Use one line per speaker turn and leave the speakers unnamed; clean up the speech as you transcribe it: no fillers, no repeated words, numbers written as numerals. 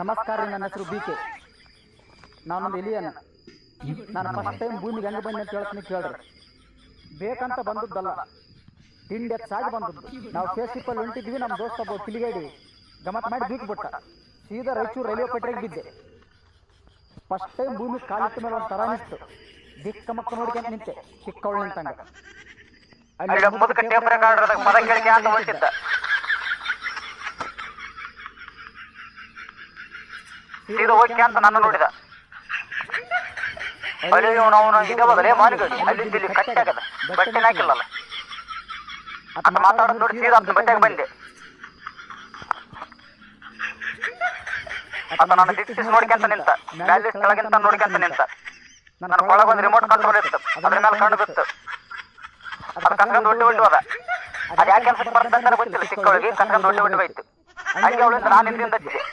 ನಮಸ್ಕಾರ ರೀ, ನನ್ನ ಹೆಸರು BK. ನಾನೊಂದು ಎಲಿಯನ್. ನಾನು ಫಸ್ಟ್ ಟೈಮ್ ಭೂಮಿಗೆ ಹೆಂಗೆ ಬಂದೆ ಅಂತ ಹೇಳ್ತೀನಿ ಕೇಳ್ರಿ. ಬೇಕಂತ ಬಂದದ್ದಲ್ಲ, ತಿಂಡಿ ಹೆಚ್ಚಾಗಿ ಬಂದದ್ದು. ನಾವು ಫೇಸ್ಬುಕ್ಕಲ್ಲಿ ಹೊಂಟಿದ್ವಿ, ನಮ್ಮ ದೋಸ್ತ ಒಬ್ಬ ಕಿಲಿಗೇಡಿ ಗಮತ್ ಮಾಡಿ ದೂಕಿಬಿಟ್ಟ. ಸೀದಾ ರಾಯಚೂರು ರೈಲ್ವೆ ಪಟ್ರಿಗೆ ಬಿದ್ದೆ. ಫಸ್ಟ್ ಟೈಮ್ ಭೂಮಿ ಕಾಲಿಟ್ಟ ಮೇಲೆ ಒಂದು ಥರ ಅನಿಸ್ತು. ದಿಕ್ಕ ಮಕ್ಕ ನೋಡ್ಕೊಂತ ನಿಂತೆ, ಚಿಕ್ಕವಳು ನಿಂತಂಗ.
ಸೀದಾ ಹೋಗಿ ಅಂತ ನನ್ನ ನೋಡಿದ. ಅಯ್ಯೋ ನಾವು ಇದಾವದಲೇ ಮಾನಿಗಳು ಅಲ್ಲಿ ಕಟ್ಟೆ ಆಗದ, ಬಟ್ಟೆ ಹಾಕಿಲ್ಲಲ್ಲ ಅಂತ ಮಾತಾಡೋದು ನೋಡಿ ಸೀದಾ ಅಂತ ಬಟ್ಟೆಗೆ ಬಂದೆ. ಅಂತ ನನ್ನ ದಿಕ್ಕಿಸ್ ನೋಡ್ಕೊಂತ ನಿಂತ, ಮ್ಯಾಲೆ ಕೆಳಗಿಂತ ನೋಡ್ಕೊಂತ ನಿಂತ. ನನ್ನ ಒಳಗೆ ಒಂದು ರಿಮೋಟ್ ಕಂಟ್ರೋಲ್ ಇತ್ತು, ಅದ್ರ ಮೇಲೆ ಕಣ್ಣು ಬಿತ್ತು. ಅದು ಕನ್ಕೊಂಡು ಒಟ್ಟು ಹೋದ. ಅದು ಯಾಕೆ ಅನ್ಸಕ್ಕೆ ಬರ್ತಂತ ಗೊತ್ತಿಲ್ಲ, ಚಿಕ್ಕವಳಿಗೆ ಕನ್ಕೊಂಡು ಒಟ್ಟು ಹೋಯ್ತು. ಹಂಗೆ ಅವಳಿಂದ ನಾನು ಹಿಂದಿಂದ ಹಚ್ಚಿದೆ.